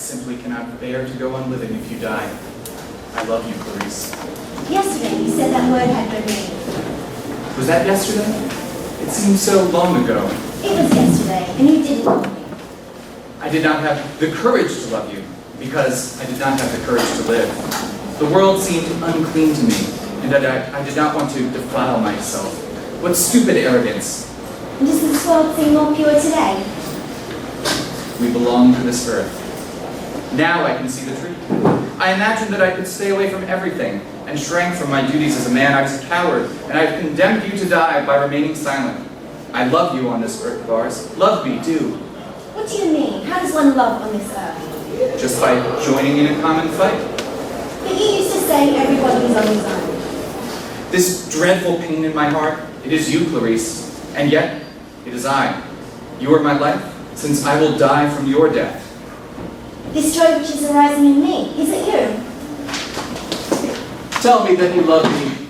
simply cannot bear to go on living if you die. I love you, Clarice. Yesterday you said that word had no meaning. Was that yesterday? It seems so long ago. It was yesterday, and you didn't love me. I did not have the courage to love you, because I did not have the courage to live. The world seemed unclean to me, and I did not want to defile myself. What stupid arrogance. And does this world seem more pure today? We belong to this earth. Now I can see the truth. I imagined that I could stay away from everything, and shrank from my duties as a man. I was a coward, and I have condemned you to die by remaining silent. I love you on this earth of ours. Love me, too. What do you mean? How does one love on this earth? Just by joining in a common fight. But you used to say everybody is on his own. This dreadful pain in my heart, it is you, Clarice, and yet it is I. You are my life, since I will die from your death. This joy which is arising in me, is it you? Tell me that you love me.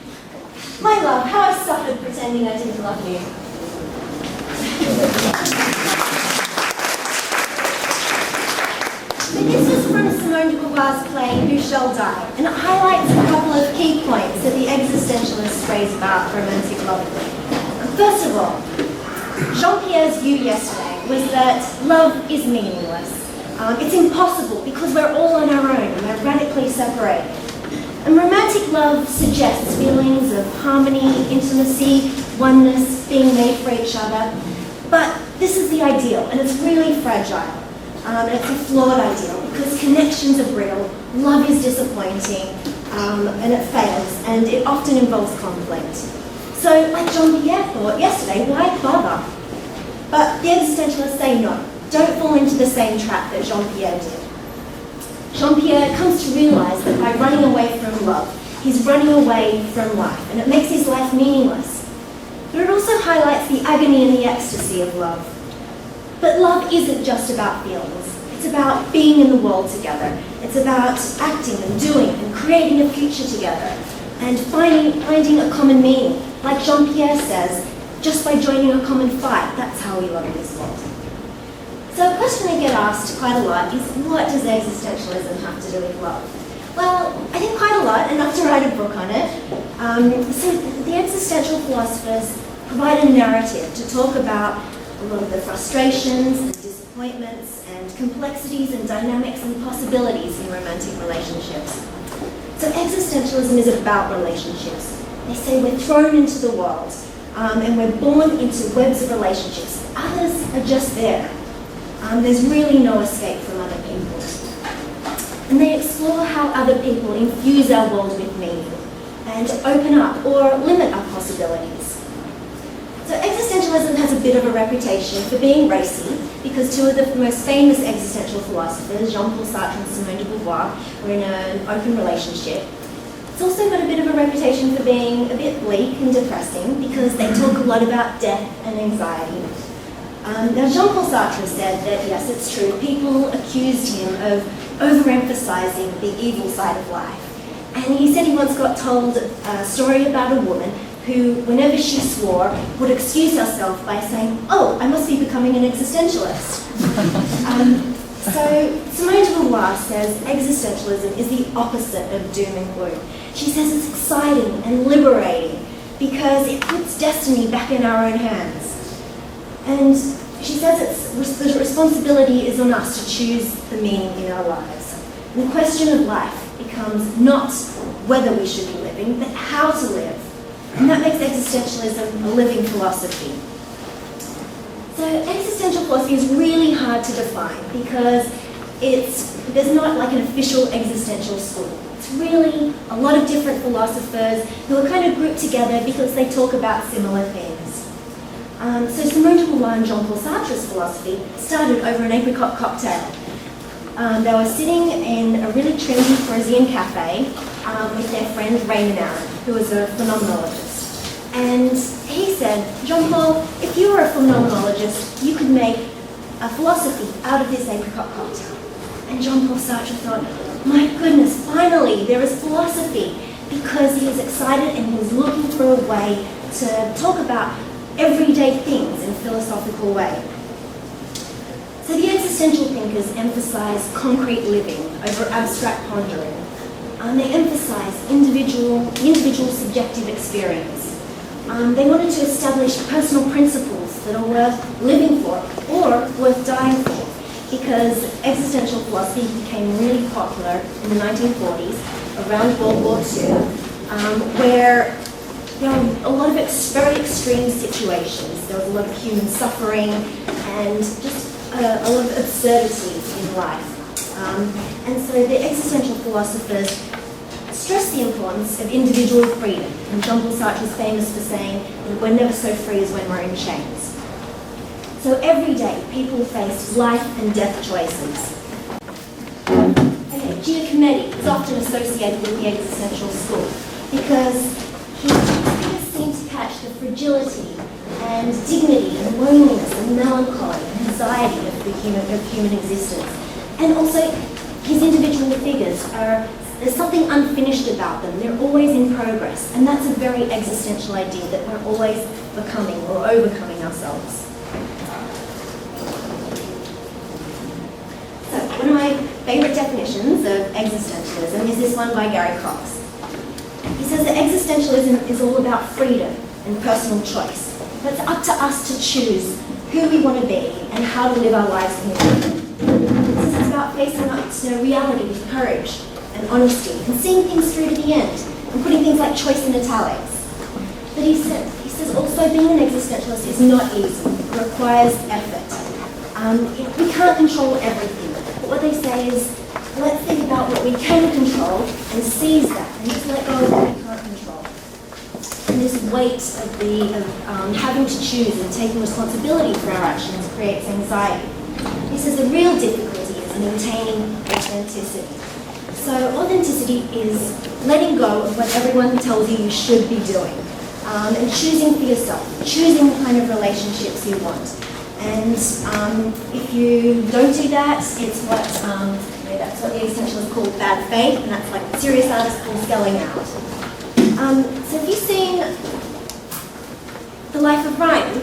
My love, how I suffered pretending I didn't love you. But this was from Simone de Beauvoir's play, Who Shall Die? And it highlights a couple of key points that the existentialists raise about romantic love. First of all, Jean-Pierre's view yesterday was that love is meaningless. It's impossible because we're all on our own and we're radically separated. And romantic love suggests feelings of harmony, intimacy, oneness, being made for each other. But this is the ideal, and it's really fragile. And it's a flawed ideal because connections are brittle, love is disappointing, and it fails, and it often involves conflict. So, like Jean-Pierre thought yesterday, why bother? But the existentialists say no. Don't fall into the same trap that Jean-Pierre did. Jean-Pierre comes to realize that by running away from love, he's running away from life, and it makes his life meaningless. But it also highlights the agony and the ecstasy of love. But love isn't just about feelings. It's about being in the world together. It's about acting and doing and creating a future together and finding a common meaning. Like Jean-Pierre says, just by joining a common fight, that's how we love in this world. So a question I get asked quite a lot is, what does existentialism have to do with love? Well, I think quite a lot, enough to write a book on it. So the existential philosophers provide a narrative to talk about a lot of the frustrations and disappointments and complexities and dynamics and possibilities in romantic relationships. So existentialism is about relationships. They say we're thrown into the world and we're born into webs of relationships. Others are just there. There's really no escape from other people. And they explore how other people infuse our world with meaning and open up or limit our possibilities. So existentialism has a bit of a reputation for being racy because two of the most famous existential philosophers, Jean-Paul Sartre and Simone de Beauvoir, were in an open relationship. It's also got a bit of a reputation for being a bit bleak and depressing because they talk a lot about death and anxiety. Now Jean-Paul Sartre said that, yes, it's true, people accused him of overemphasizing the evil side of life. And he said he once got told a story about a woman who, whenever she swore, would excuse herself by saying, "Oh, I must be becoming an existentialist." So Simone de Beauvoir says existentialism is the opposite of doom and gloom. She says it's exciting and liberating because it puts destiny back in our own hands. And she says the responsibility is on us to choose the meaning in our lives. And the question of life becomes not whether we should be living, but how to live. And that makes existentialism a living philosophy. So existential philosophy is really hard to define because there's not like an official existential school. It's really a lot of different philosophers who are kind of grouped together because they talk about similar things. So Simone de Beauvoir and Jean-Paul Sartre's philosophy started over an apricot cocktail. They were sitting in a really trendy Parisian cafe with their friend Raymond Aron, who was a phenomenologist. And he said, "Jean-Paul, if you were a phenomenologist, you could make a philosophy out of this apricot cocktail." And Jean-Paul Sartre thought, my goodness, finally there is philosophy, because he was excited and he was looking for a way to talk about everyday things in a philosophical way. So the existential thinkers emphasize concrete living over abstract pondering. They emphasize the individual subjective experience. They wanted to establish personal principles that are worth living for or worth dying for, because existential philosophy became really popular in the 1940s, around World War II, where there were a lot of very extreme situations. There was a lot of human suffering and just a lot of absurdities in life. And so the existential philosophers stress the importance of individual freedom. And Jean-Paul Sartre is famous for saying that we're never so free as when we're in chains. So every day, people face life and death choices. Okay, Giacometti is often associated with the existential school because he seems to catch the fragility and dignity and loneliness and melancholy and anxiety of human existence. And also, his individual figures there's something unfinished about them. They're always in progress. And that's a very existential idea, that we're always becoming or overcoming ourselves. So, one of my favorite definitions of existentialism is this one by Gary Cox. He says that existentialism is all about freedom and personal choice. It's up to us to choose who we want to be and how to live our lives in the world. It's about facing up to reality with courage and honesty, and seeing things through to the end, and putting things like choice in italics. But he says also being an existentialist is not easy. It requires effort. We can't control everything. But what they say is, let's think about what we can control and seize that, and just let go of what we can't control. And this weight of having to choose and taking responsibility for our actions creates anxiety. He says the real difficulty is maintaining authenticity. So authenticity is letting go of what everyone tells you should be doing, and choosing for yourself, choosing the kind of relationships you want. And if you don't do that, it's that's what the existentialists call bad faith, and that's like serious artists call selling out. So have you seen The Life of Ryan?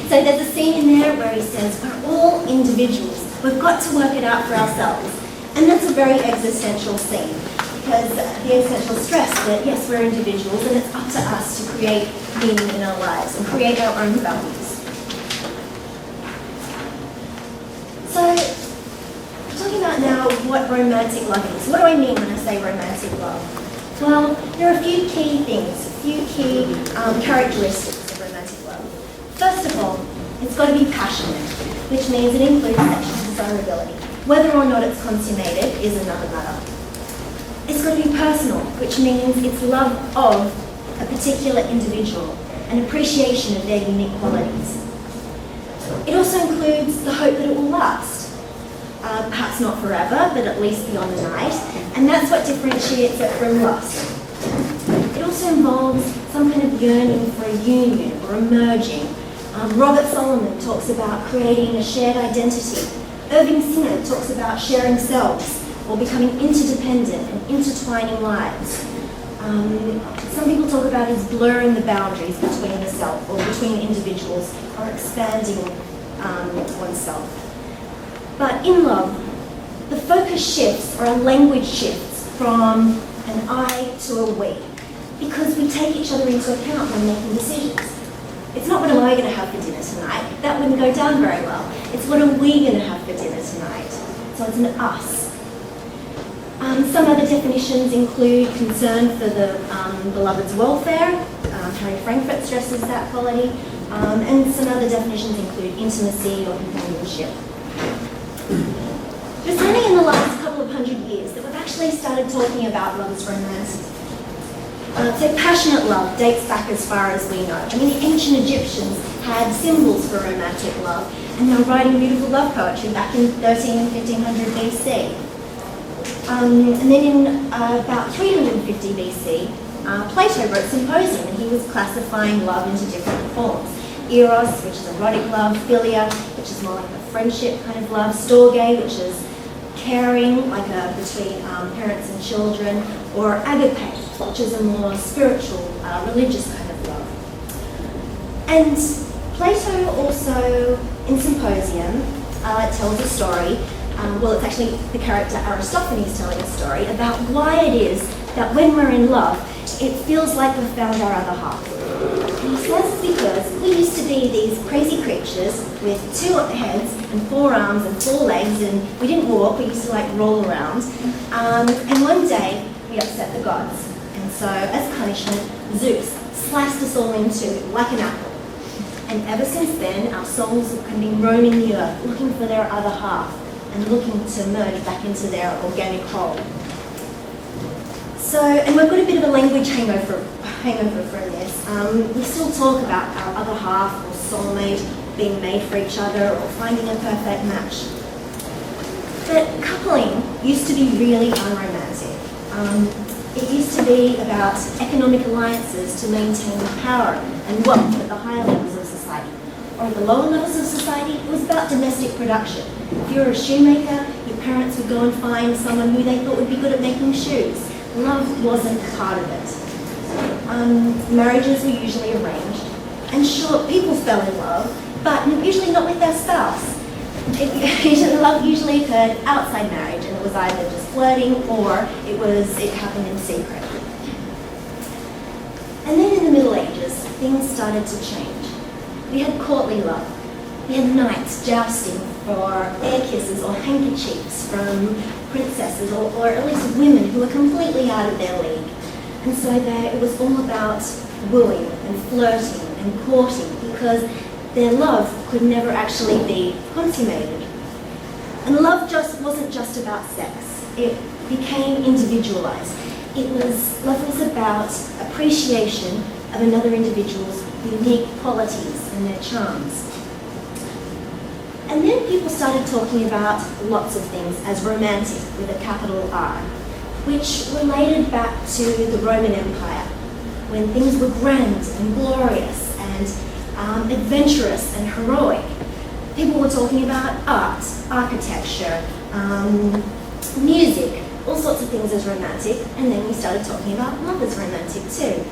So there's a scene in there where he says, we're all individuals. We've got to work it out for ourselves. And that's a very existential scene, because the existential stress that, yes, we're individuals, and it's up to us to create meaning in our lives and create our own values. So, talking about now what romantic love is. What do I mean when I say romantic love? Well, there are a few key things, a few key characteristics of romantic love. First of all, it's got to be passionate, which means it includes sexual desirability. Whether or not it's consummated is another matter. It's got to be personal, which means it's love of a particular individual, an appreciation of their unique qualities. It also includes the hope that it will last. Perhaps not forever, but at least beyond the night, and that's what differentiates it from lust. It also involves some kind of yearning for a union or a merging. Robert Solomon talks about creating a shared identity. Irving Singer talks about sharing selves or becoming interdependent and intertwining lives. Some people talk about as blurring the boundaries between the self or between individuals or expanding oneself. But in love, the focus shifts or our language shifts from an I to a we, because we take each other into account when making decisions. It's not what am I going to have for dinner tonight. That wouldn't go down very well. It's what are we going to have for dinner tonight. So it's an us. Some other definitions include concern for the beloved's welfare. Harry Frankfurt stresses that quality. And some other definitions include intimacy or companionship. It's only in the last couple of hundred years that we've actually started talking about love as romantic. So passionate love dates back as far as we know. I mean, the ancient Egyptians had symbols for romantic love, and they were writing beautiful love poetry back in 13 and 1500 BC. And then in about 350 BC, Plato wrote Symposium, and he was classifying love into different forms. Eros, which is erotic love; philia, which is more like a friendship kind of love; storge, which is caring, like between parents and children; or agape, which is a more spiritual, religious kind of love. And Plato also in Symposium, tells a story, well, it's actually the character Aristophanes telling a story about why it is that when we're in love, it feels like we've found our other half. And he says it's because we used to be these crazy creatures with 2 heads and 4 arms and 4 legs, and we didn't walk, we used to like roll around. And one day, we upset the gods. And so, as punishment, Zeus sliced us all in 2, like an apple. And ever since then, our souls have been roaming the earth, looking for their other half, and looking to merge back into their organic whole. So, and we've got a bit of a language hangover from this. We still talk about our other half or soulmate being made for each other or finding a perfect match. But coupling used to be really unromantic. It used to be about economic alliances to maintain power and wealth at the higher levels of society. Or at the lower levels of society, it was about domestic production. If you were a shoemaker, your parents would go and find someone who they thought would be good at making shoes. Love wasn't part of it. Marriages were usually arranged. And sure, people fell in love, but usually not with their spouse. Love usually occurred outside marriage, and it was either just flirting or it happened in secret. And then in the Middle Ages, things started to change. We had courtly love. We had knights jousting for air kisses or handkerchiefs from princesses, or at least women who were completely out of their league. And so it was all about wooing and flirting and courting, because their love could never actually be consummated. And love wasn't just about sex. It became individualized. Love was about appreciation of another individual's unique qualities and their charms. And then people started talking about lots of things as romantic with a capital R, which related back to the Roman Empire, when things were grand and glorious and adventurous and heroic. People were talking about art, architecture, music, all sorts of things as romantic, and then we started talking about love as romantic too.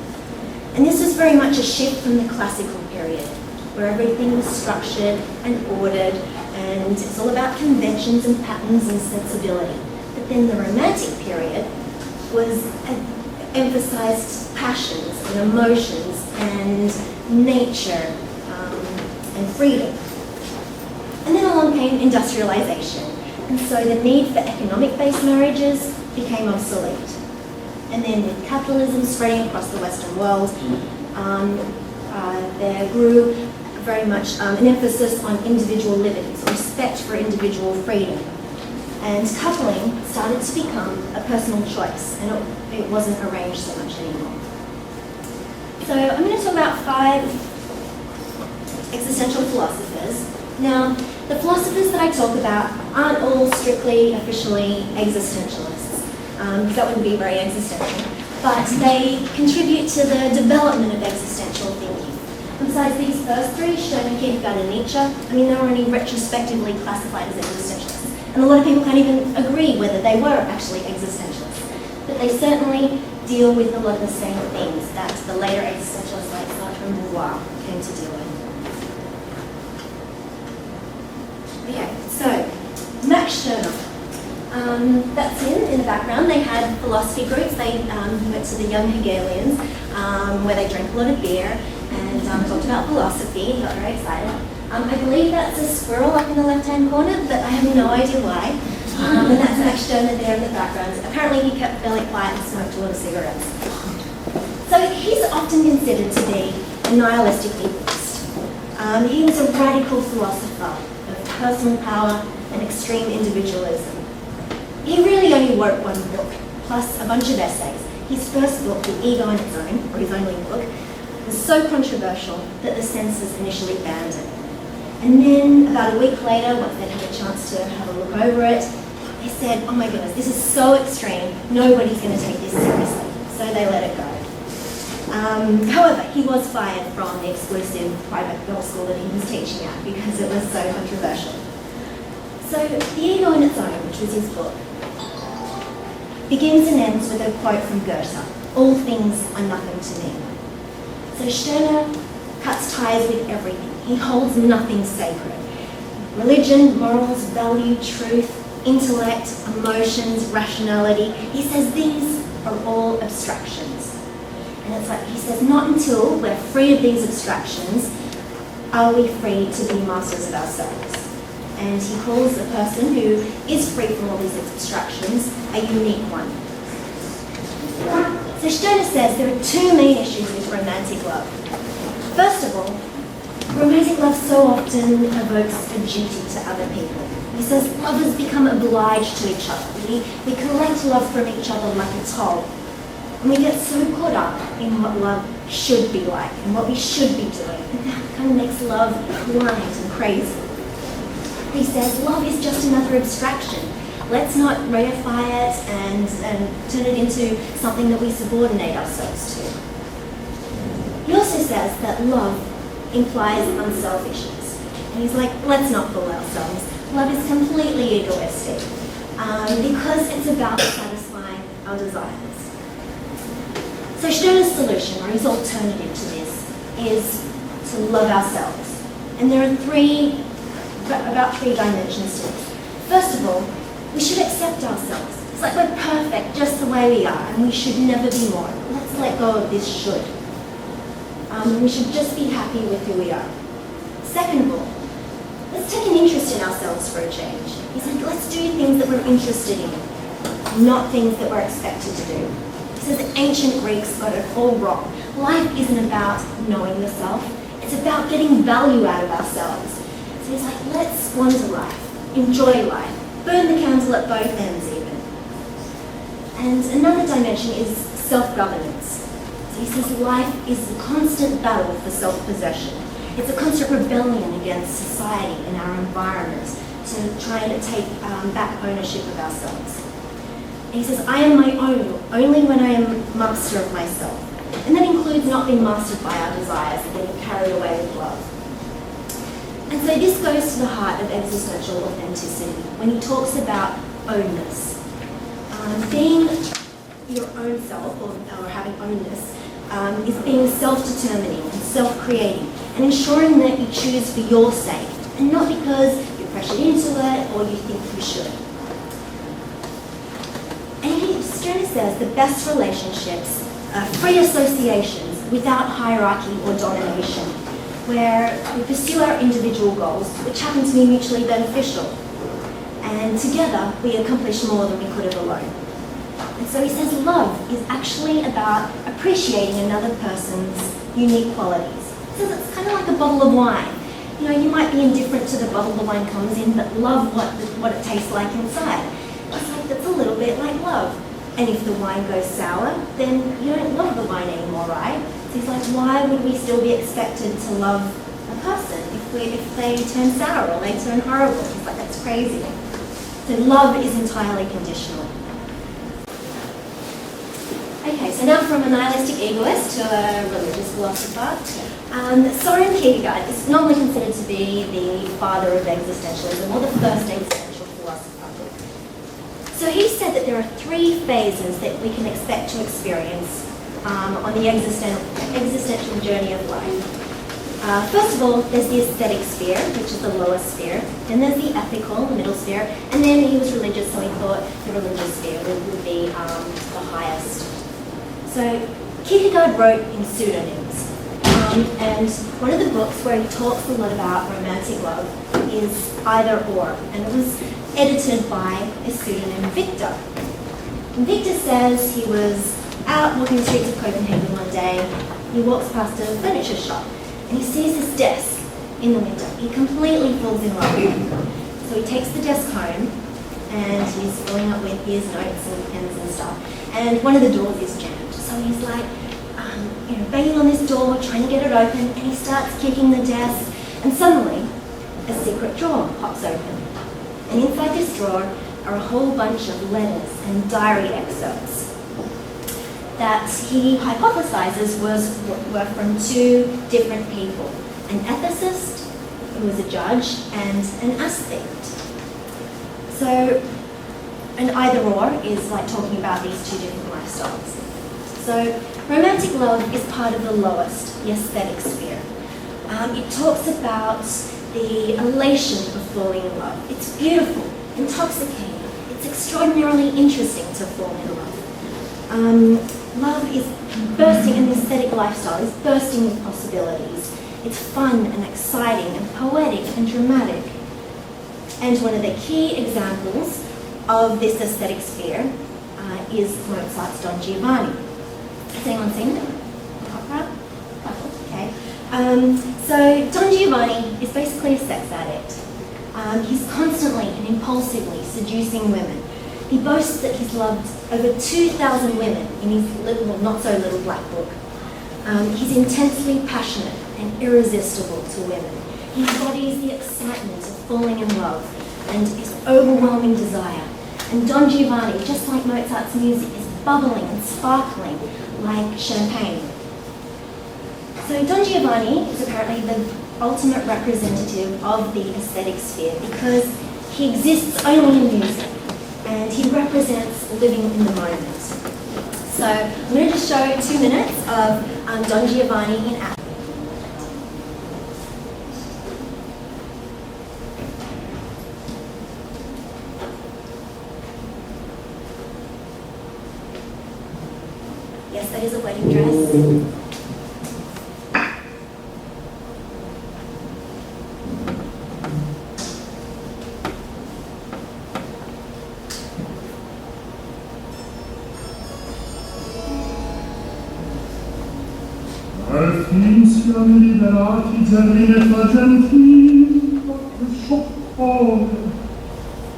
And this was very much a shift from the classical period, where everything was structured and ordered, and it's all about conventions and patterns and sensibility. But then the romantic period emphasized passions and emotions and nature and freedom. And then along came industrialization, and so the need for economic-based marriages became obsolete. And then with capitalism spreading across the Western world, there grew very much an emphasis on individual liberties, respect for individual freedom. And coupling started to become a personal choice, and it wasn't arranged so much anymore. So I'm going to talk about 5 existential philosophers. Now, the philosophers that I talk about aren't all strictly, officially existentialists, because that wouldn't be very existential, but they contribute to the development of existential thinking. Besides these first 3, Søren Kierkegaard and Nietzsche, they're only retrospectively classified as existentialists. And a lot of people can't even agree whether they were actually existentialists. But they certainly deal with a lot of the same things that the later existentialists like Sartre and Beauvoir came to deal with. Okay, so Max Stirner. That's in the background. They had philosophy groups. They went to the young Hegelians, where they drank a lot of beer and talked about philosophy. He got very excited. I believe that's a squirrel up in the left-hand corner, but I have no idea why. And that's Max Stirner there in the background. Apparently he kept fairly quiet and smoked a lot of cigarettes. So he's often considered to be a nihilistic atheist. He was a radical philosopher of personal power and extreme individualism. He really only wrote one book, plus a bunch of essays. His first book, The Ego on Its Own, or his only book, was so controversial that the censors initially banned it. And then about a week later, once they'd had a chance to have a look over it, they said, oh my goodness, this is so extreme, nobody's going to take this seriously. So they let it go. However, he was fired from the exclusive private law school that he was teaching at because it was so controversial. So The Ego on Its Own, which was his book, begins and ends with a quote from Goethe, all things are nothing to me. So Stirner cuts ties with everything. He holds nothing sacred. religion, morals, value, truth, intellect, emotions, rationality. He says these are all abstractions. And it's like, he says, not until we're free of these abstractions are we free to be masters of ourselves. And he calls a person who is free from all these abstractions a unique one. So Stirner says there are two main issues with romantic love. First of all, romantic love so often evokes a duty to other people. He says lovers become obliged to each other. We collect love from each other like a toll. And we get so caught up in what love should be like and what we should be doing. And that kind of makes love blind and crazy. He says love is just another abstraction. Let's not reify it and turn it into something that we subordinate ourselves to. He also says that love implies unselfishness. And he's like, let's not fool ourselves. Love is completely egoistic because it's about satisfying our desires. So Stirner's solution, or his alternative to this, is to love ourselves. And there are about three dimensions to this. First of all, we should accept ourselves. It's like we're perfect just the way we are, and we should never be more. Let's let go of this should. We should just be happy with who we are. Second of all, let's take an interest in ourselves for a change. He said, let's do things that we're interested in, not things that we're expected to do. He says the ancient Greeks got it all wrong. Life isn't about knowing the self. It's about getting value out of ourselves. So he's like, let's wander life, enjoy life, burn the candle at both ends even. And another dimension is self-governance. So he says life is a constant battle for self-possession. It's a constant rebellion against society and our environment to try to take back ownership of ourselves. And he says, I am my own only when I am master of myself. And that includes not being mastered by our desires and getting carried away with love. And so this goes to the heart of existential authenticity when he talks about ownness. Being your own self, or having ownness, is being self-determining and self-creating and ensuring that you choose for your sake and not because you're pressured into it or you think you should. And Stirner says the best relationships are free associations without hierarchy or domination, where we pursue our individual goals, which happen to be mutually beneficial. And together, we accomplish more than we could have alone. And so he says love is actually about appreciating another person's unique qualities. He says it's kind of like a bottle of wine. You know, you might be indifferent to the bottle the wine comes in, but love what it tastes like inside. It's like that's a little bit like love. And if the wine goes sour, then you don't love the wine anymore, right? So he's like, why would we still be expected to love a person if they turn sour or they turn horrible? He's like, that's crazy. So love is entirely conditional. Okay, so now from a nihilistic egoist to a religious philosopher. Søren Kierkegaard is normally considered to be the father of existentialism, or the first existential philosopher. So he said that there are three phases that we can expect to experience on the existential journey of life. First of all, there's the aesthetic sphere, which is the lowest sphere. Then there's the ethical, the middle sphere. And then he was religious, so he thought the religious sphere would be the highest. So Kierkegaard wrote in pseudonyms. And one of the books where he talks a lot about romantic love is Either Or. And it was edited by a pseudonym, Victor. And Victor says he was out walking the streets of Copenhagen one day. He walks past a furniture shop and he sees this desk in the window. He completely falls in love with it. So he takes the desk home and he's filling up with his notes and pens and stuff. And one of the doors is jammed. So he's like, banging on this door, trying to get it open, and he starts kicking the desk. And suddenly, a secret drawer pops open. And inside this drawer are a whole bunch of letters and diary excerpts that he hypothesizes were from two different people, an ethicist, who was a judge, and an aesthete. So an either or is like talking about these two different lifestyles. So romantic love is part of the lowest, the aesthetic sphere. It talks about the elation of falling in love. It's beautiful, intoxicating. It's extraordinarily interesting to fall in love. Love is bursting, and the aesthetic lifestyle is bursting with possibilities. It's fun and exciting and poetic and dramatic. And one of the key examples of this aesthetic sphere is Mozart's Don Giovanni. Has anyone seen it? Opera? Okay. So Don Giovanni is basically a sex addict. He's constantly and impulsively seducing women. He boasts that he's loved over 2,000 women in his little, well, not so little black book. He's intensely passionate and irresistible to women. He embodies the excitement of falling in love and his overwhelming desire. And Don Giovanni, just like Mozart's music, is bubbling and sparkling like champagne. So Don Giovanni is apparently the ultimate representative of the aesthetic sphere because he exists only in music and he represents living in the moment. So I'm going to just show 2 minutes of Don Giovanni in action. Yes, that is a wedding dress. Al fin siamo liberati Zerrinetta gentil, che scioccone,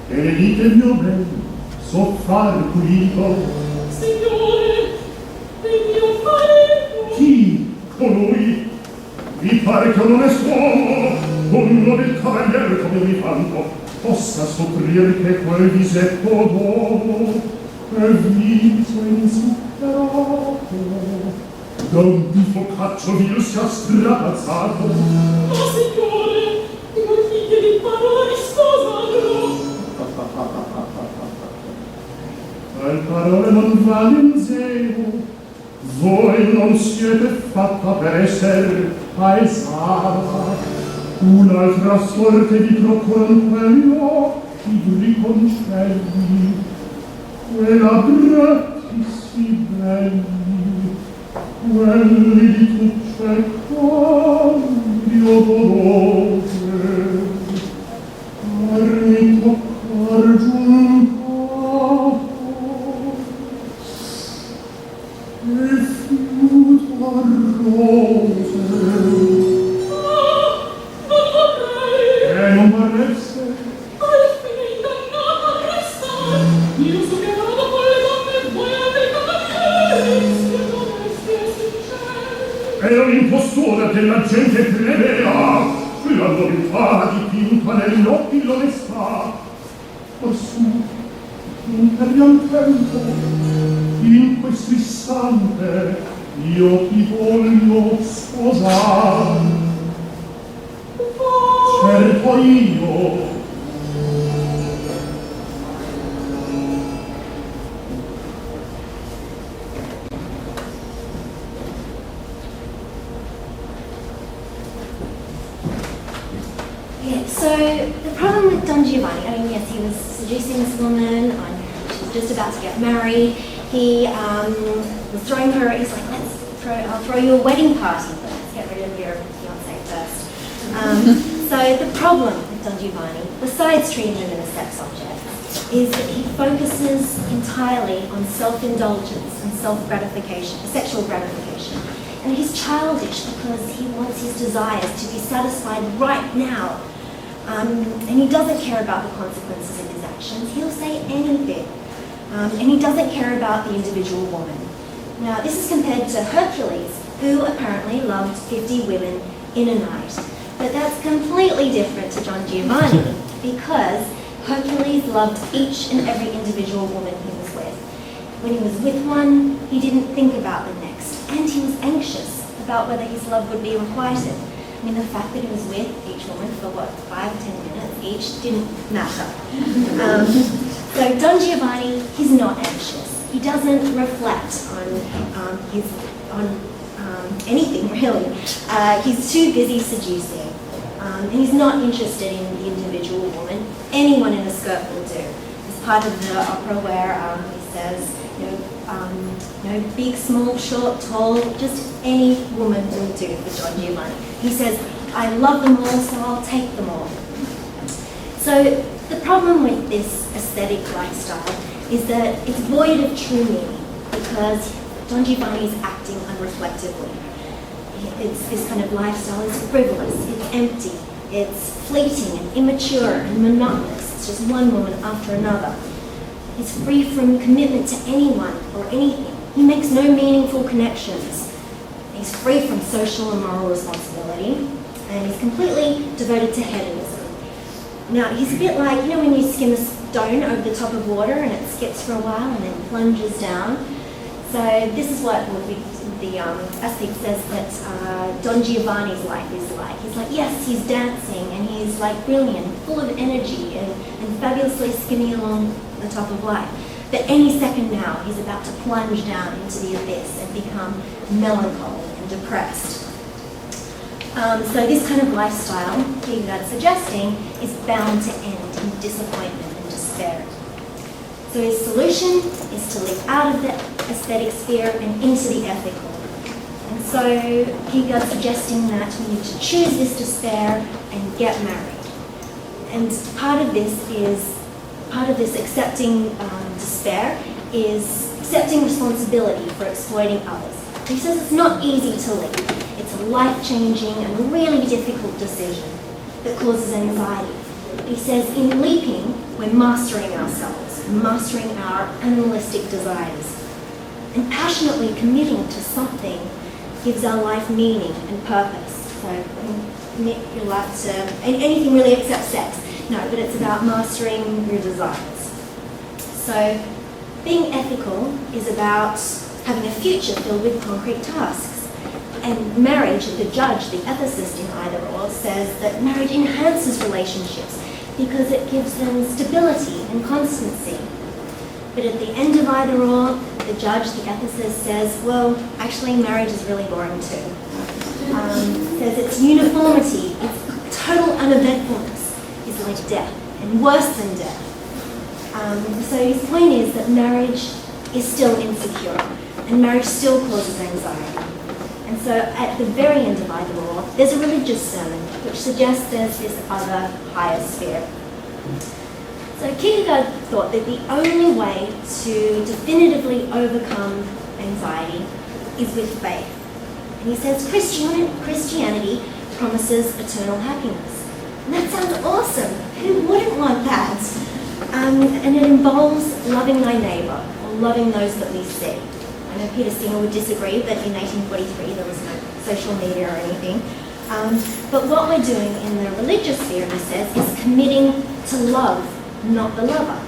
che ne dite mio ben, so far pulito. Signore, e mio marito. Chi? Colui? Mi pare che un onest'uomo, un nobile cavaliere come mi fanno, possa soffrire che quel visetto d'uomo, quel viso inzuccherato, da un focaccio vil sia strapazzato. Ma signore, non figlie di parola risposarlo. Al parole non vale un zero, voi non siete fatta per essere paesata. Un'altra sorte vi procuran quegli occhi riconcelli, quei labbretti sì belli, quelli di tucce cambio dolore, carmi toccar giuntato, e fiuto a rose. Non vorrei. E non vorreste? Al fine indannato a restare. Io suggerado con le donne buone cavalieri, se doveste sincere. È un'impostura della gente plebea, la nobiltà dipinta negli occhi l'onestà. Orsù, in terriam tempo, in questo istante, io ti voglio sposare. Certo io. Yeah, so the problem with Don Giovanni, I mean, yes, he was seducing this woman, she was just about to get married. He was throwing her, he's like, I'll throw you a wedding party, but let's get rid of your fiancé first. So the problem with Don Giovanni, besides treating women as sex objects, is that he focuses entirely on self-indulgence and self-gratification, sexual gratification. And he's childish because he wants his desires to be satisfied right now. And he doesn't care about the consequences of his actions. He'll say anything. And he doesn't care about the individual woman. Now, this is compared to Hercules, who apparently loved 50 women in a night. But that's completely different to Don Giovanni, because Hercules loved each and every individual woman he was with. When he was with one, he didn't think about the next, and he was anxious about whether his love would be requited. I mean, the fact that he was with each woman for, 5 or 10 minutes each didn't matter. So Don Giovanni, he's not anxious. He doesn't reflect on anything, really. He's too busy seducing. And he's not interested in the individual woman. Anyone in a skirt will do. It's part of the opera where he says, big, small, short, tall, just any woman will do for Don Giovanni. He says, I love them all, so I'll take them all. So the problem with this aesthetic lifestyle is that it's void of true meaning because Don Giovanni is acting unreflectively. This kind of lifestyle is frivolous, it's empty, it's fleeting and immature and monotonous. It's just one woman after another. He's free from commitment to anyone or anything. He makes no meaningful connections. He's free from social and moral responsibility, and he's completely devoted to hedonism. Now, he's a bit like, when you skim a stone over the top of water and it skips for a while and then plunges down. So this is what the aesthete says that Don Giovanni's life is like. He's like, yes, he's dancing and he's like brilliant, full of energy and fabulously skimming along the top of life. But any second now, he's about to plunge down into the abyss and become melancholy and depressed. So this kind of lifestyle, Kierkegaard's suggesting, is bound to end in disappointment and despair. So his solution is to live out of the aesthetic sphere and into the ethical. And so Kierkegaard's suggesting that we need to choose this despair and get married. And part of this accepting despair is accepting responsibility for exploiting others. He says it's not easy to leave. It's a life-changing and really difficult decision that causes anxiety. He says in leaping, we're mastering ourselves, mastering our animalistic desires. And passionately committing to something gives our life meaning and purpose. So commit your life to anything really except sex. No, but it's about mastering your desires. So being ethical is about having a future filled with concrete tasks. And marriage, the judge, the ethicist in either or, says that marriage enhances relationships because it gives them stability and constancy. But at the end of either or, the judge, the ethicist, says, well, actually marriage is really boring too. Says its uniformity, its total uneventfulness is like death, and worse than death. So his point is that marriage is still insecure, and marriage still causes anxiety. And so at the very end of either or, there's a religious sermon which suggests there's this other higher sphere. So Kierkegaard thought that the only way to definitively overcome anxiety is with faith. And he says Christianity promises eternal happiness. And that sounds awesome. Who wouldn't want that? And it involves loving thy neighbour, or loving those that we see. I know Peter Singer would disagree, but in 1843 there was no social media or anything. But what we're doing in the religious sphere, he says, is committing to love, not the lover.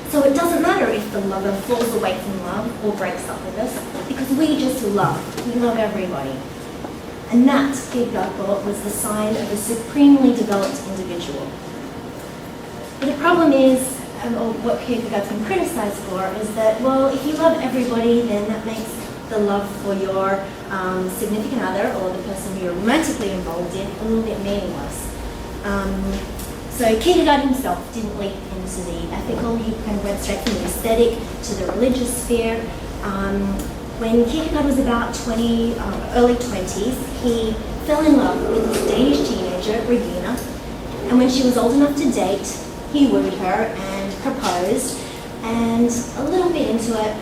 So it doesn't matter if the lover falls away from love or breaks up with us, because we just love. We love everybody. And that, Kierkegaard thought, was the sign of a supremely developed individual. But the problem is, or what Kierkegaard's been criticised for, is that, well, if you love everybody, then that makes the love for your significant other or the person you're romantically involved in a little bit meaningless. So Kierkegaard himself didn't leap into the ethical, he kind of went straight from the aesthetic to the religious sphere. When Kierkegaard was about early 20s, he fell in love with this Danish teenager, Regina, and when she was old enough to date, he wooed her and proposed, and a little bit into it,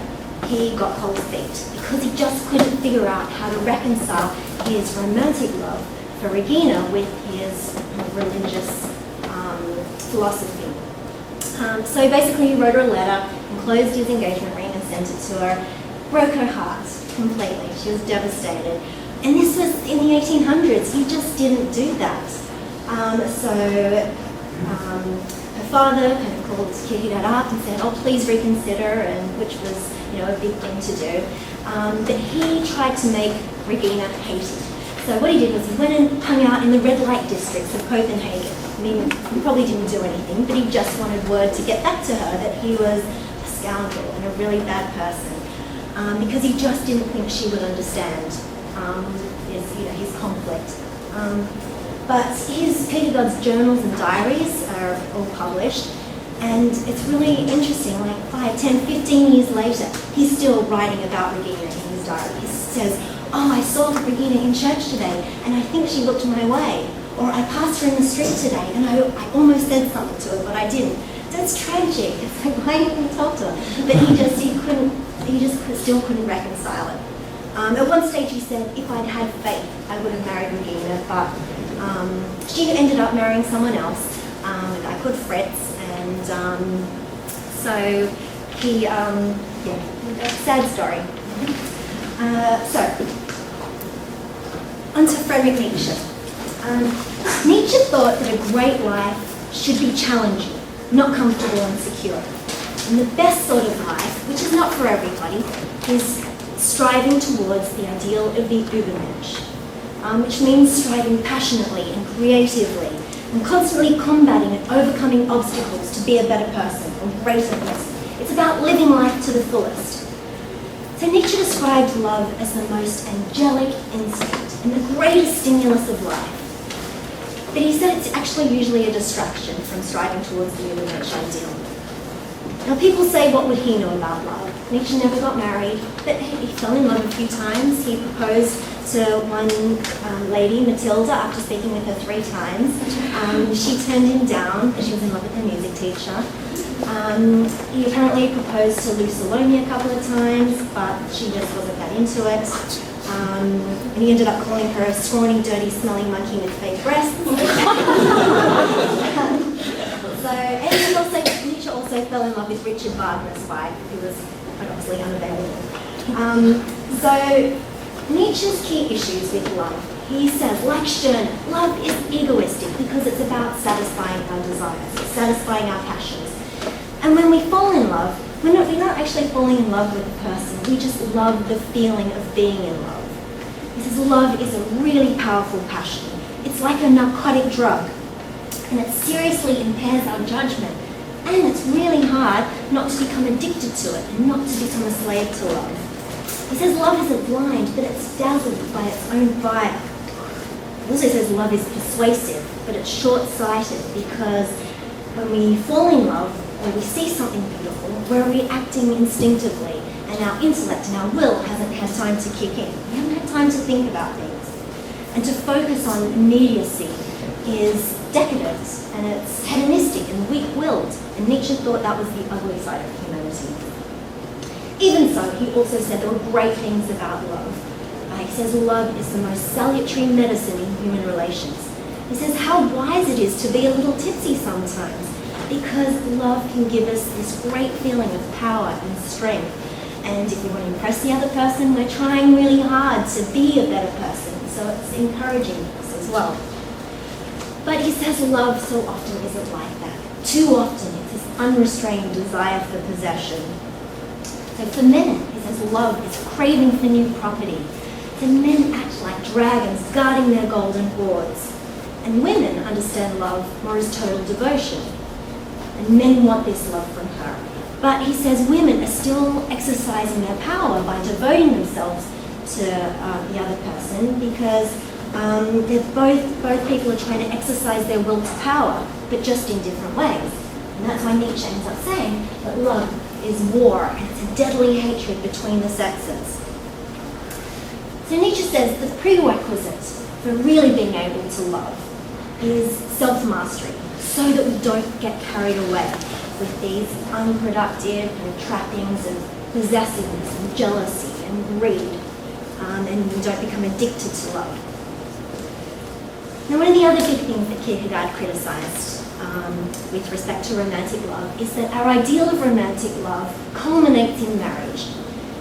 he got cold feet because he just couldn't figure out how to reconcile his romantic love for Regina with his religious philosophy. So basically he wrote her a letter, enclosed his engagement ring and sent it to her, broke her heart completely. She was devastated. And this was in the 1800s. You just didn't do that. Her father kind of called Kierkegaard up and said, oh, please reconsider, and which was, a big thing to do. But he tried to make Regina hate it. So what he did was he went and hung out in the red light districts of Copenhagen. I mean, he probably didn't do anything, but he just wanted word to get back to her that he was a scoundrel and a really bad person, because he just didn't think she would understand his conflict. But Kierkegaard's journals and diaries are all published, and it's really interesting, like 5, 10, 15 years later, he's still writing about Regina in his diary. He says, oh, I saw Regina in church today, and I think she looked my way. Or I passed her in the street today, and I almost said something to her, but I didn't. That's tragic. It's like, why didn't you talk to her? But he still couldn't reconcile it. At one stage he said, if I'd had faith, I would have married Regina, but she ended up marrying someone else, a guy called Fritz, and so he, sad story. So, onto Friedrich Nietzsche. Nietzsche thought that a great life should be challenging, not comfortable and secure. And the best sort of life, which is not for everybody, is striving towards the ideal of the Übermensch, which means striving passionately and creatively and constantly combating and overcoming obstacles to be a better person or greater person. It's about living life to the fullest. So Nietzsche described love as the most angelic instinct and the greatest stimulus of life. But he said it's actually usually a distraction from striving towards the Übermensch ideal. Now people say, what would he know about love? Nietzsche never got married, but he fell in love a few times. He proposed to one lady, Matilda, after speaking with her 3 times. She turned him down, but she was in love with her music teacher. He apparently proposed to Lou Salome a couple of times, but she just wasn't that into it. And he ended up calling her a scrawny, dirty, smelling monkey with fake breasts. And Nietzsche also fell in love with Richard Wagner's wife, who was obviously unavailable. So Nietzsche's key issues with love. He says, like Stirner, love is egoistic because it's about satisfying our desires, satisfying our passions. And when we fall in love, we're not actually falling in love with a person. We just love the feeling of being in love. He says love is a really powerful passion. It's like a narcotic drug. And it seriously impairs our judgment. And it's really hard not to become addicted to it and not to become a slave to love. He says love isn't blind, but it's dazzled by its own fire. He also says love is persuasive, but it's short-sighted because when we fall in love or we see something beautiful, we're reacting instinctively and our intellect and our will hasn't had time to kick in. We haven't had time to think about things. And to focus on immediacy is decadent and it's hedonistic and weak-willed, and Nietzsche thought that was the ugly side of humanity. Even so, he also said there were great things about love. He says love is the most salutary medicine in human relations. He says how wise it is to be a little tipsy sometimes, because love can give us this great feeling of power and strength. And if we want to impress the other person, we're trying really hard to be a better person, so it's encouraging us as well. But he says love so often isn't like that. Too often it's this unrestrained desire for possession. So for men, he says love is craving for new property. So men act like dragons guarding their golden hoards. And women understand love more as total devotion. And men want this love from her. But he says women are still exercising their power by devoting themselves to the other person because both people are trying to exercise their will to power, but just in different ways. And that's why Nietzsche ends up saying that love is war, and it's a deadly hatred between the sexes. So Nietzsche says the prerequisite for really being able to love is self-mastery, so that we don't get carried away with these unproductive trappings of possessiveness and jealousy and greed, and we don't become addicted to love. Now, one of the other big things that Kierkegaard criticised with respect to romantic love is that our ideal of romantic love culminates in marriage.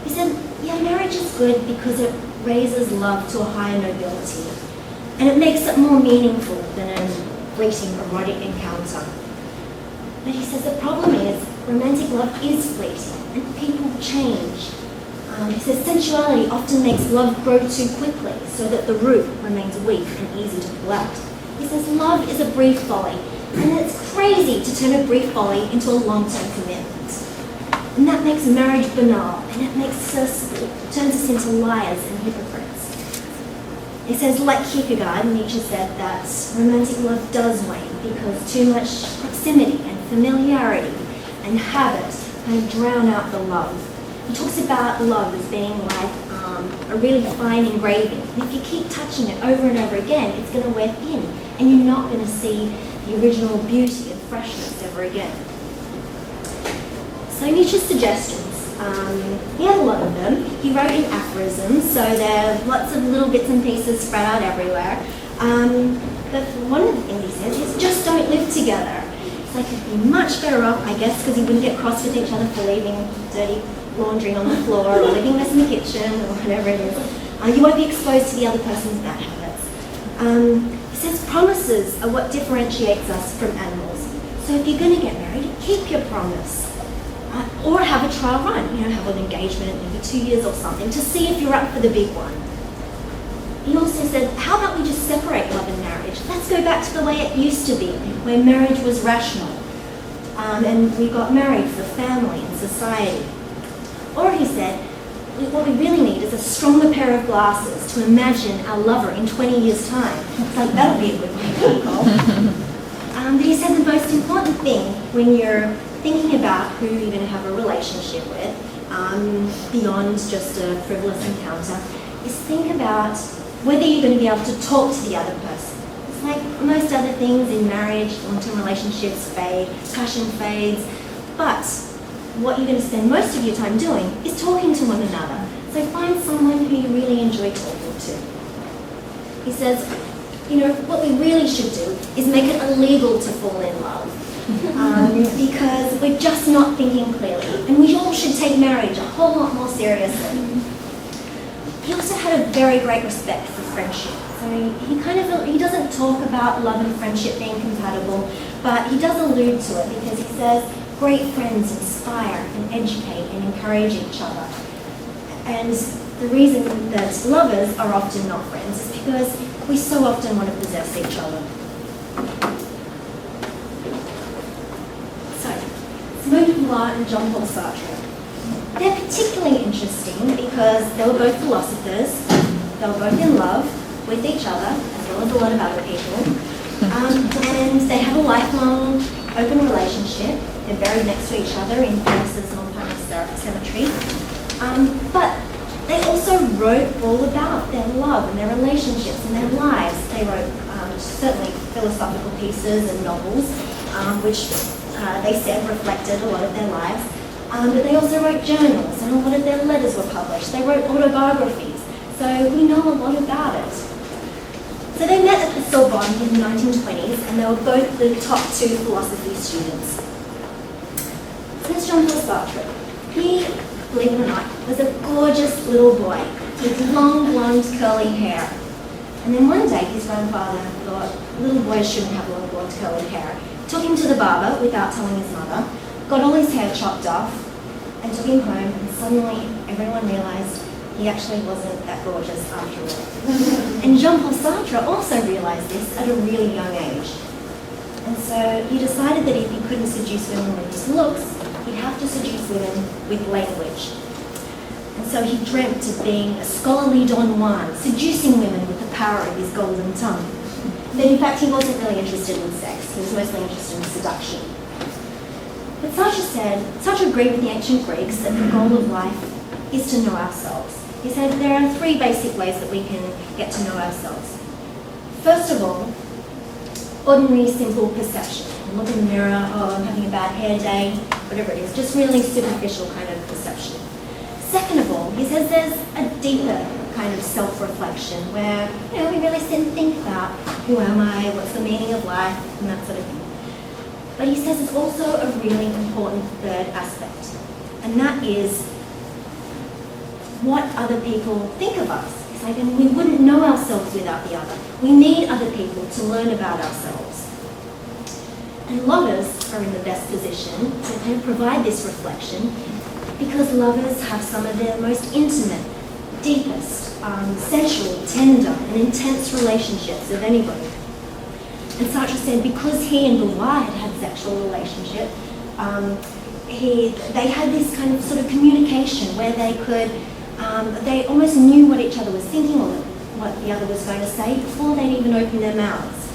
He said, yeah, marriage is good because it raises love to a higher nobility, and it makes it more meaningful than a fleeting erotic encounter. But he says the problem is romantic love is fleeting and people change. He says sensuality often makes love grow too quickly so that the root remains weak and easy to pull out. He says love is a brief folly, and it's crazy to turn a brief folly into a long-term commitment. And that makes marriage banal, and it turns us into liars and hypocrites. It says, like Kierkegaard, Nietzsche said that romantic love does wane because too much proximity and familiarity and habit kind of drown out the love. He talks about love as being like a really fine engraving. And if you keep touching it over and over again, it's going to wear thin, and you're not going to see the original beauty and freshness ever again. So Nietzsche's suggestions, he had a lot of them. He wrote in aphorisms, so there are lots of little bits and pieces spread out everywhere. But one of the things he says is just don't live together. It's like you'd be much better off, I guess, because you wouldn't get cross with each other for leaving dirty laundry on the floor or leaving mess in the kitchen or whatever it is. You won't be exposed to the other person's bad habits. He says promises are what differentiates us from animals. So if you're going to get married, keep your promise. Or have a trial run, have an engagement, maybe 2 years or something, to see if you're up for the big one. He also said, how about we just separate love and marriage? Let's go back to the way it used to be, where marriage was rational. And we got married for family and society. Or he said, what we really need is a stronger pair of glasses to imagine our lover in 20 years' time. It's like, that'll be a good way to go. But he said the most important thing when you're thinking about who you're going to have a relationship with, beyond just a frivolous encounter, is think about whether you're going to be able to talk to the other person. It's like most other things in marriage, long-term relationships fade, passion fades, but what you're going to spend most of your time doing is talking to one another. So find someone who you really enjoy talking to. He says, what we really should do is make it illegal to fall in love. Because we're just not thinking clearly, and we all should take marriage a whole lot more seriously. He also had a very great respect for friendship. So he doesn't talk about love and friendship being compatible, but he does allude to it because he says great friends inspire and educate and encourage each other. And the reason that lovers are often not friends is because we so often want to possess each other. Simone de Beauvoir and Jean-Paul Sartre. They're particularly interesting because they were both philosophers, they were both in love with each other, as well as a lot of other people, and they have a lifelong open relationship. They're buried next to each other in Paris's Montparnasse Cemetery. But they also wrote all about their love and their relationships and their lives. They wrote certainly philosophical pieces and novels, which they said reflected a lot of their lives. But they also wrote journals, and a lot of their letters were published. They wrote autobiographies, so we know a lot about it. So they met at the Sorbonne in the 1920s, and they were both the top 2 philosophy students. So there's Jean-Paul Sartre. He, believe it or not, was a gorgeous little boy with long, blonde, curly hair. And then one day his grandfather thought little boys shouldn't have long, blonde, curly hair. Took him to the barber without telling his mother, got all his hair chopped off, and took him home, and suddenly everyone realised he actually wasn't that gorgeous after all. And Jean-Paul Sartre also realised this at a really young age. And so he decided that if he couldn't seduce women with his looks, he'd have to seduce women with language. And so he dreamt of being a scholarly Don Juan, seducing women with the power of his golden tongue. But in fact, he wasn't really interested in sex. He was mostly interested in seduction. But Sartre agreed with the ancient Greeks that the goal of life is to know ourselves. He said there are 3 basic ways that we can get to know ourselves. First of all, ordinary, simple perception. Look in the mirror, oh, I'm having a bad hair day, whatever it is, just really superficial kind of perception. Second of all, he says there's a deeper kind of self-reflection where, we really sit and think about who am I, what's the meaning of life, and that sort of thing. But he says there's also a really important third aspect, and that is what other people think of us. It's like, and we wouldn't know ourselves without the other. We need other people to learn about ourselves. And lovers are in the best position to kind of provide this reflection because lovers have some of their most intimate, deepest, sensual, tender, and intense relationships of anybody. And Sartre said because he and Beauvoir had sexual relationship, they had this kind of sort of communication where they could, they almost knew what each other was thinking or what the other was going to say before they'd even opened their mouths.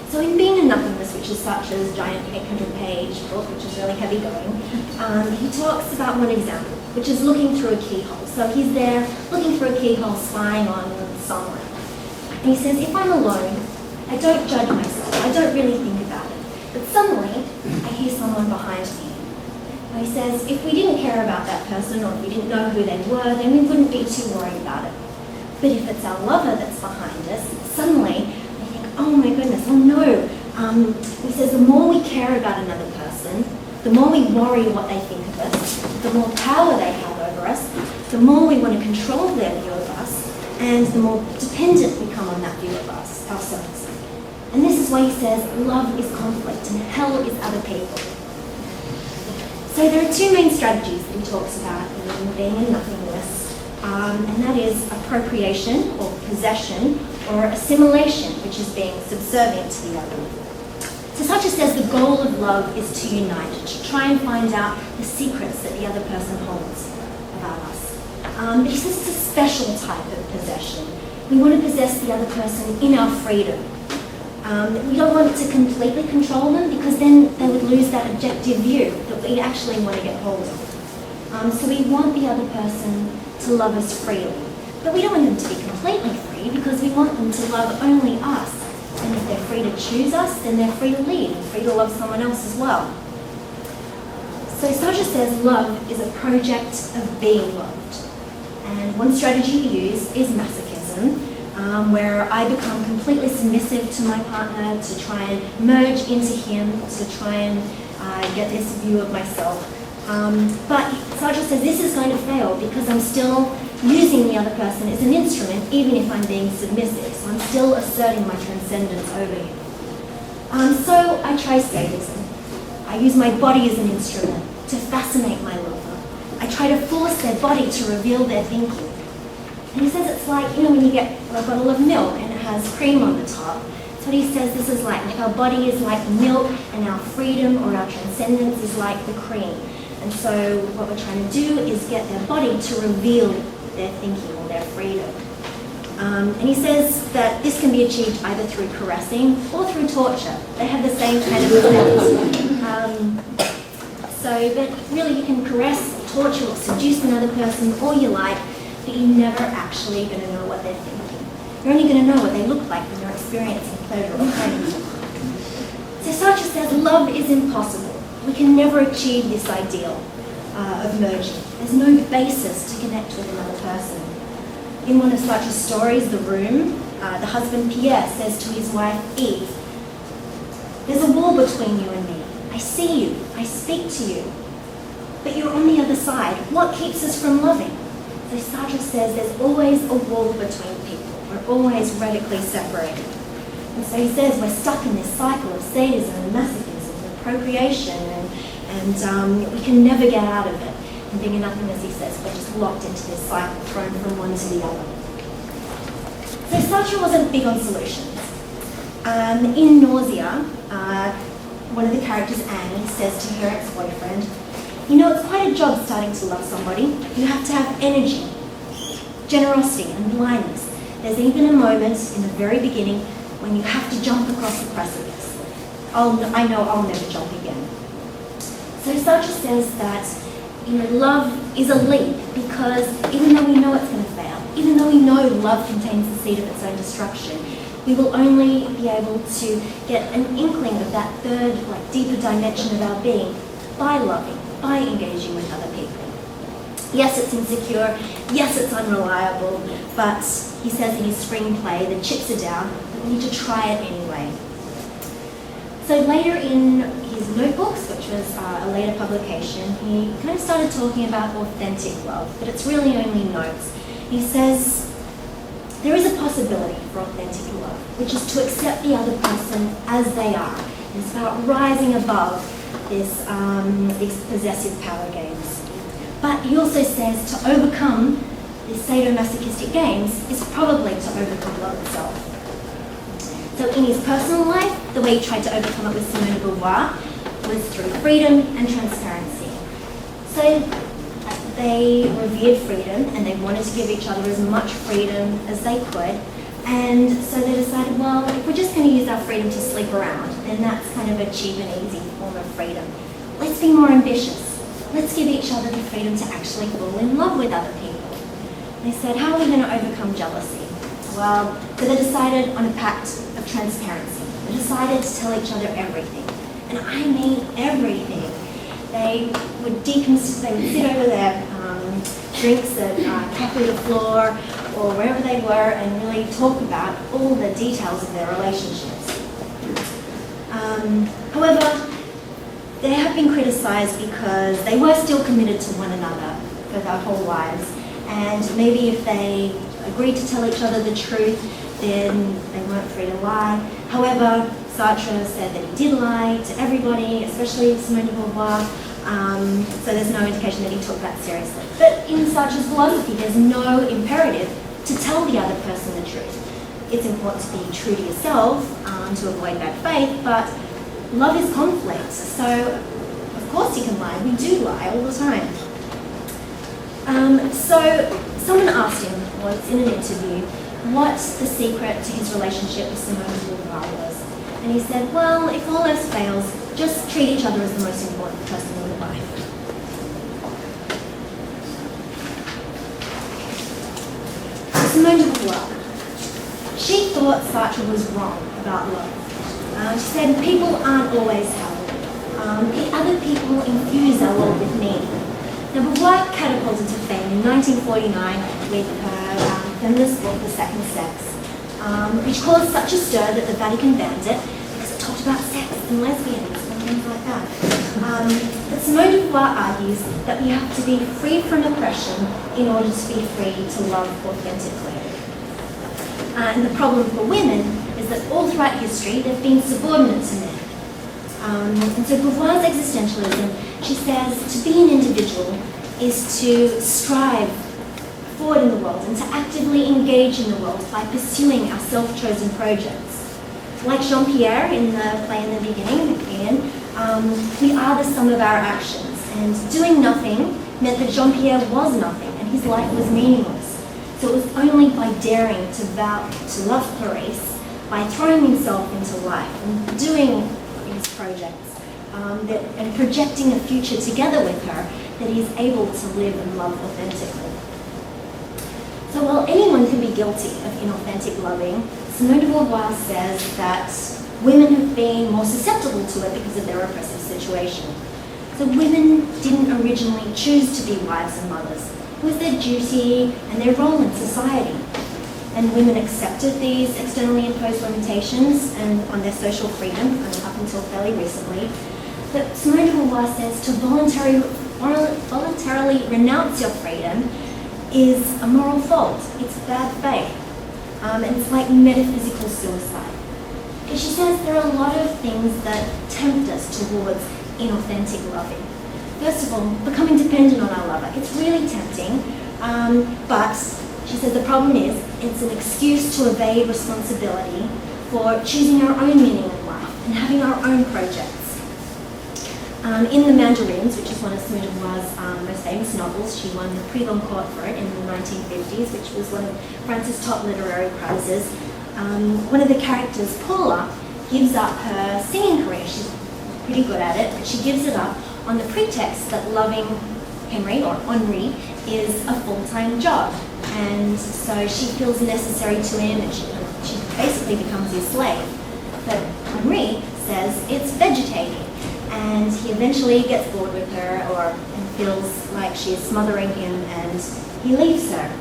So in Being and Nothingness, which is Sartre's giant 800-page book, which is really heavy going, he talks about one example, which is looking through a keyhole. So he's there looking through a keyhole, spying on someone. And he says, if I'm alone, I don't judge myself. I don't really think about it. But suddenly, I hear someone behind me. And he says, if we didn't care about that person, or if we didn't know who they were, then we wouldn't be too worried about it. But if it's our lover that's behind us, suddenly, oh my goodness, oh no. He says the more we care about another person, the more we worry what they think of us, the more power they have over us, the more we want to control their view of us, and the more dependent we become on that view of us, ourselves. And this is why he says love is conflict and hell is other people. So there are two main strategies that he talks about in Being and Nothingness, and that is appropriation or possession, or assimilation, which is being subservient to the other. So Sartre says the goal of love is to unite, to try and find out the secrets that the other person holds about us. But he says it's a special type of possession. We want to possess the other person in our freedom. We don't want to completely control them because then they would lose that objective view that we actually want to get hold of. So we want the other person to love us freely. But we don't want them to be completely free because we want them to love only us. And if they're free to choose us, then they're free to leave and free to love someone else as well. So Sartre says love is a project of being loved. And one strategy we use is masochism, where I become completely submissive to my partner to try and merge into him, to try and get this view of myself. But Sartre says this is going to fail because I'm still using the other person as an instrument, even if I'm being submissive. So I'm still asserting my transcendence over him. So I try sadism. I use my body as an instrument to fascinate my lover. I try to force their body to reveal their thinking. And he says it's like, when you get a bottle of milk and it has cream on the top. That's what he says this is like. If our body is like milk and our freedom or our transcendence is like the cream. And so what we're trying to do is get their body to reveal their thinking or their freedom. And he says that this can be achieved either through caressing or through torture. They have the same kind of effect. But really you can caress, torture, or seduce another person all you like, but you're never actually going to know what they're thinking. You're only going to know what they look like when you're experiencing pleasure or pain. So Sartre says love is impossible. We can never achieve this ideal of merging. There's no basis to connect with another person. In one of Sartre's stories, The Room, the husband Pierre says to his wife Eve, "There's a wall between you and me. I see you, I speak to you, but you're on the other side. What keeps us from loving?" So Sartre says there's always a wall between people. We're always radically separated. And so he says we're stuck in this cycle of sadism and masochism and appropriation, and we can never get out of it. And Being and Nothingness, he says, we're just locked into this cycle, thrown from one to the other. So Sartre wasn't big on solutions. In Nausea, one of the characters, Annie, says to her ex-boyfriend, it's quite a job starting to love somebody. You have to have energy, generosity, and blindness. There's even a moment in the very beginning when you have to jump across the precipice. I know I'll never jump again. So Sartre says that love is a leap because even though we know it's going to fail, even though we know love contains the seed of its own destruction, we will only be able to get an inkling of that third, deeper dimension of our being by loving, by engaging with other people. Yes, it's insecure. Yes, it's unreliable. But he says in his screenplay, the chips are down, but we need to try it anyway. So later in his notebooks, which was a later publication, he kind of started talking about authentic love, but it's really only notes. He says, there is a possibility for authentic love, which is to accept the other person as they are. It's about rising above these possessive power games. But he also says to overcome these sadomasochistic games is probably to overcome love itself. So in his personal life, the way he tried to overcome it with Simone de Beauvoir was through freedom and transparency. So they revered freedom and they wanted to give each other as much freedom as they could. And so they decided, well, if we're just going to use our freedom to sleep around, then that's kind of a cheap and easy form of freedom. Let's be more ambitious. Let's give each other the freedom to actually fall in love with other people. They said, how are we going to overcome jealousy? Well, so they decided on a pact of transparency. They decided to tell each other everything. And I mean everything. They would sit over their drinks at Cafe de Flore or wherever they were and really talk about all the details of their relationships. However, they have been criticised because they were still committed to one another for their whole lives. And maybe if they agreed to tell each other the truth, then they weren't free to lie. However, Sartre said that he did lie to everybody, especially Simone de Beauvoir, so there's no indication that he took that seriously. But in Sartre's philosophy, there's no imperative to tell the other person the truth. It's important to be true to yourself, to avoid bad faith, but love is conflict, so of course you can lie. We do lie all the time. So someone asked him once in an interview what the secret to his relationship with Simone de Beauvoir was. And he said, well, if all else fails, just treat each other as the most important person in your life. Simone de Beauvoir. She thought Sartre was wrong about love. She said people aren't always hell. Other people infuse our world with meaning. Now, Beauvoir catapulted to fame in 1949 with her feminist book, The Second Sex, which caused such a stir that the Vatican banned it because it talked about sex and lesbians and things like that. But Simone de Beauvoir argues that we have to be free from oppression in order to be free to love authentically. And the problem for women is that all throughout history they've been subordinate to men. And so Beauvoir's existentialism, she says, to be an individual is to strive forward in the world and to actively engage in the world by pursuing our self-chosen projects. Like Jean-Pierre in the play in the beginning, Ian, we are the sum of our actions, and doing nothing meant that Jean-Pierre was nothing and his life was meaningless. So it was only by daring to vow to love Clarice, by throwing himself into life and doing his projects, and projecting a future together with her, that he's able to live and love authentically. So while anyone can be guilty of inauthentic loving, Simone de Beauvoir says that women have been more susceptible to it because of their oppressive situation. So women didn't originally choose to be wives and mothers. It was their duty and their role in society. And women accepted these externally imposed limitations and on their social freedom up until fairly recently. But Simone de Beauvoir says to voluntarily renounce your freedom is a moral fault. It's bad faith. And it's like metaphysical suicide. Because she says there are a lot of things that tempt us towards inauthentic loving. First of all, becoming dependent on our lover. It's really tempting, but she says the problem is it's an excuse to evade responsibility for choosing our own meaning in life and having our own projects. In The Mandarins, which is one of Simone de Beauvoir's most famous novels, she won the Prix Goncourt for it in the 1950s, which was one of France's top literary prizes. One of the characters, Paula, gives up her singing career. She's pretty good at it, but she gives it up on the pretext that loving Henry, or Henri, is a full-time job. And so she feels necessary to him, and she basically becomes his slave. But Henri says it's vegetating, and he eventually gets bored with her and feels like she is smothering him, and he leaves her.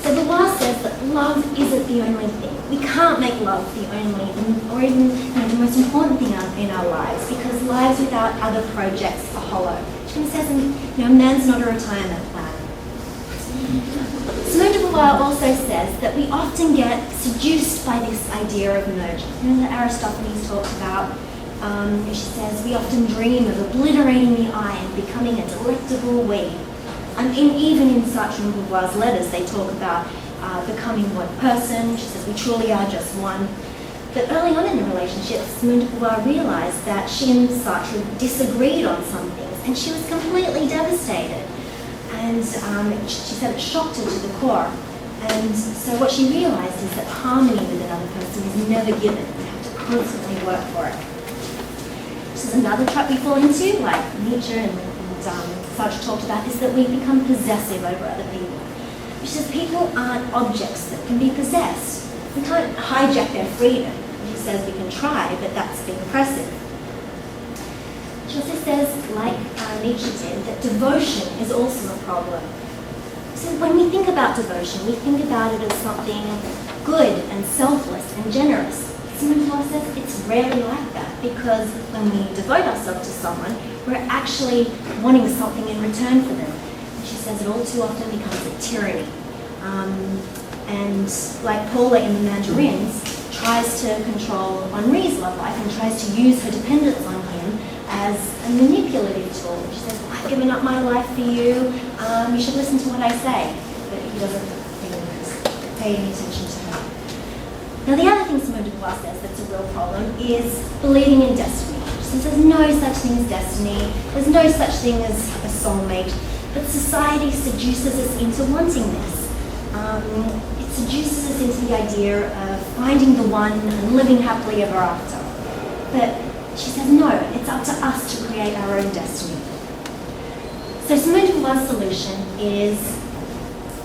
So Beauvoir says that love isn't the only thing. We can't make love the only, or even the most important thing in our lives, because lives without other projects are hollow. She says, a man's not a retirement plan. Simone de Beauvoir also says that we often get seduced by this idea of merging. That Aristophanes talks about. She says we often dream of obliterating the I and becoming a delectable we. Even in Sartre and Beauvoir's letters, they talk about becoming one person. She says we truly are just one. But early on in the relationship, Simone de Beauvoir realised that she and Sartre disagreed on some things, and she was completely devastated. And she said it shocked her to the core. And so what she realized is that harmony with another person is never given. You have to constantly work for it. This is another trap we fall into, like Nietzsche and Sartre talked about, is that we become possessive over other people. She says people aren't objects that can be possessed. We can't hijack their freedom. She says we can try, but that's being oppressive. She also says, like Nietzsche did, that devotion is also a problem. So when we think about devotion, we think about it as something good and selfless and generous. Simone de Beauvoir says it's rarely like that, because when we devote ourselves to someone, we're actually wanting something in return for them. And she says it all too often becomes a tyranny. And like Paula in The Mandarins, tries to control Henri's love life and tries to use her dependence on him as a manipulative tool. She says, well, I've given up my life for you, you should listen to what I say. But he doesn't pay any attention to her. Now the other thing Simone de Beauvoir says that's a real problem is believing in destiny. She says there's no such thing as destiny, there's no such thing as a soulmate, but society seduces us into wanting this. It seduces us into the idea of finding the one and living happily ever after. But she says no, it's up to us to create our own destiny. So Simone de Beauvoir's solution is,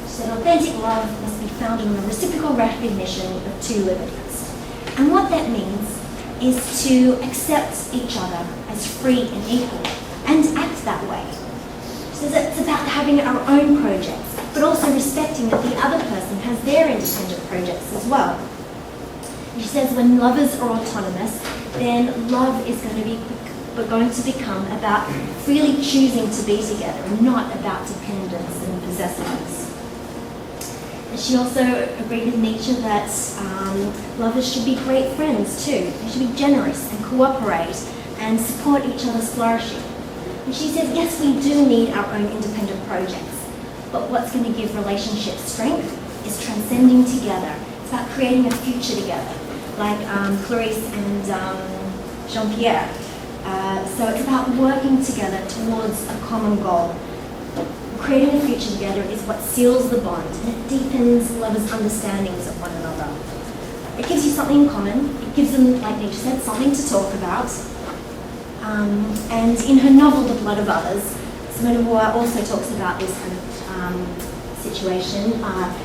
she said, authentic love must be founded on the reciprocal recognition of two liberties. And what that means is to accept each other as free and equal and act that way. She says it's about having our own projects, but also respecting that the other person has their independent projects as well. She says when lovers are autonomous, then love is going to become about freely choosing to be together and not about dependence and possessiveness. And she also agreed with Nietzsche that lovers should be great friends too. They should be generous and cooperate and support each other's flourishing. And she says, yes, we do need our own independent projects, but what's going to give relationships strength is transcending together. It's about creating a future together, like Clarice and Jean-Pierre. So it's about working together towards a common goal. Creating a future together is what seals the bond, and it deepens lovers' understandings of one another. It gives you something in common. It gives them, like Nietzsche said, something to talk about. And in her novel, The Blood of Others, Simone de Beauvoir also talks about this kind of situation.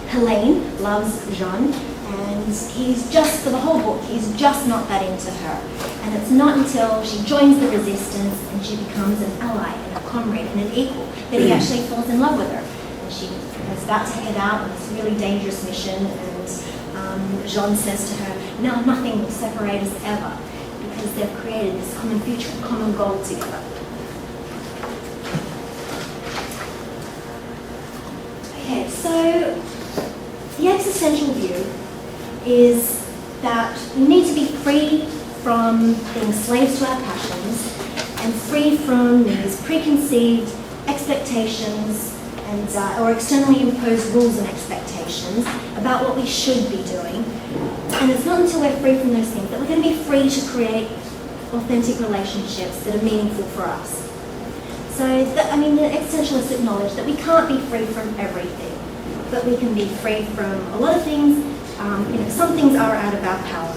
Helene loves Jean, and he's just, for the whole book, he's just not that into her. And it's not until she joins the resistance and she becomes an ally and a comrade and an equal that he actually falls in love with her. And she is about to head out on this really dangerous mission, and Jean says to her, no, nothing will separate us ever, because they've created this common future, common goal together. Okay, so the existential view is that we need to be free from being slaves to our passions and free from these preconceived expectations and or externally imposed rules and expectations about what we should be doing. And it's not until we're free from those things that we're going to be free to create authentic relationships that are meaningful for us. So, the existentialists acknowledge that we can't be free from everything, but we can be free from a lot of things. Some things are out of our power.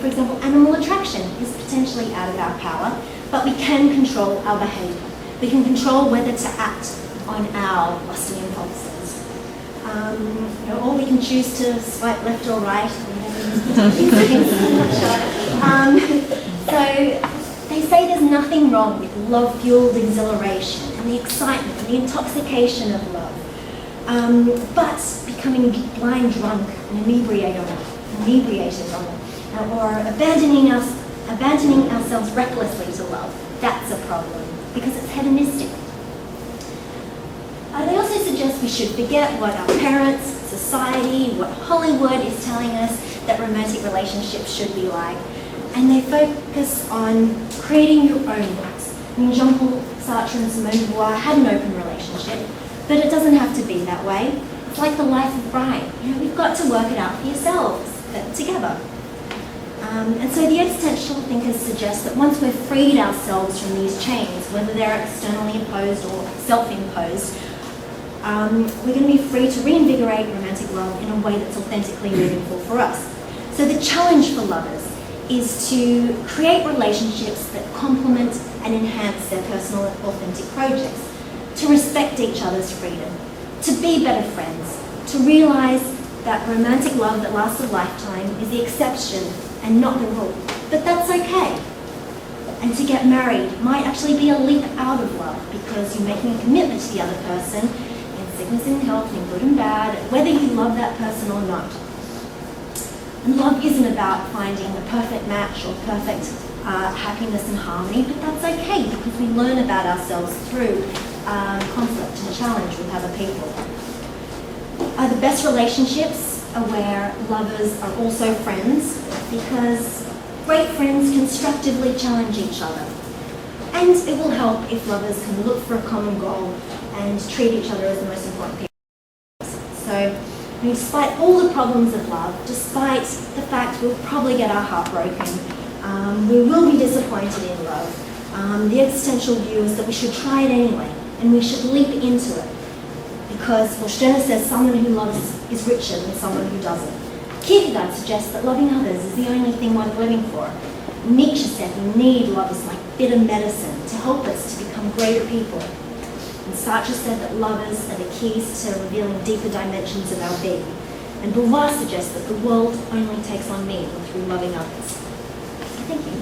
For example, animal attraction is potentially out of our power, but we can control our behaviour. We can control whether to act on our lusty impulses. Or we can choose to swipe left or right. So they say there's nothing wrong with love-fueled exhilaration and the excitement and the intoxication of love. But becoming blind drunk and inebriated on it, or abandoning ourselves recklessly to love, that's a problem, because it's hedonistic. They also suggest we should forget what our parents, society, what Hollywood is telling us that romantic relationships should be like, and they focus on creating your own ones. Jean-Paul Sartre and Simone de Beauvoir had an open relationship, but it doesn't have to be that way. It's like the life of Brian. We've got to work it out for yourselves, but together. And so the existential thinkers suggest that once we've freed ourselves from these chains, whether they're externally imposed or self-imposed, we're going to be free to reinvigorate romantic love in a way that's authentically meaningful for us. So the challenge for lovers is to create relationships that complement and enhance their personal and authentic projects, to respect each other's freedom, to be better friends, to realise that romantic love that lasts a lifetime is the exception and not the rule. But that's okay. And to get married might actually be a leap out of love because you're making a commitment to the other person in sickness and health, in good and bad, whether you love that person or not. And love isn't about finding the perfect match or perfect happiness and harmony, but that's okay because we learn about ourselves through conflict and challenge with other people. The best relationships are where lovers are also friends because great friends constructively challenge each other. And it will help if lovers can look for a common goal and treat each other as the most important people. So, despite all the problems of love, despite the fact we'll probably get our heart broken, we will be disappointed in love, the existential view is that we should try it anyway, and we should leap into it. Because, well, Stirner says someone who loves is richer than someone who doesn't. Kierkegaard suggests that loving others is the only thing worth living for. Nietzsche said we need lovers like bitter medicine to help us to become greater people. And Sartre said that lovers are the keys to revealing deeper dimensions of our being. And Beauvoir suggests that the world only takes on meaning through loving others. Thank you.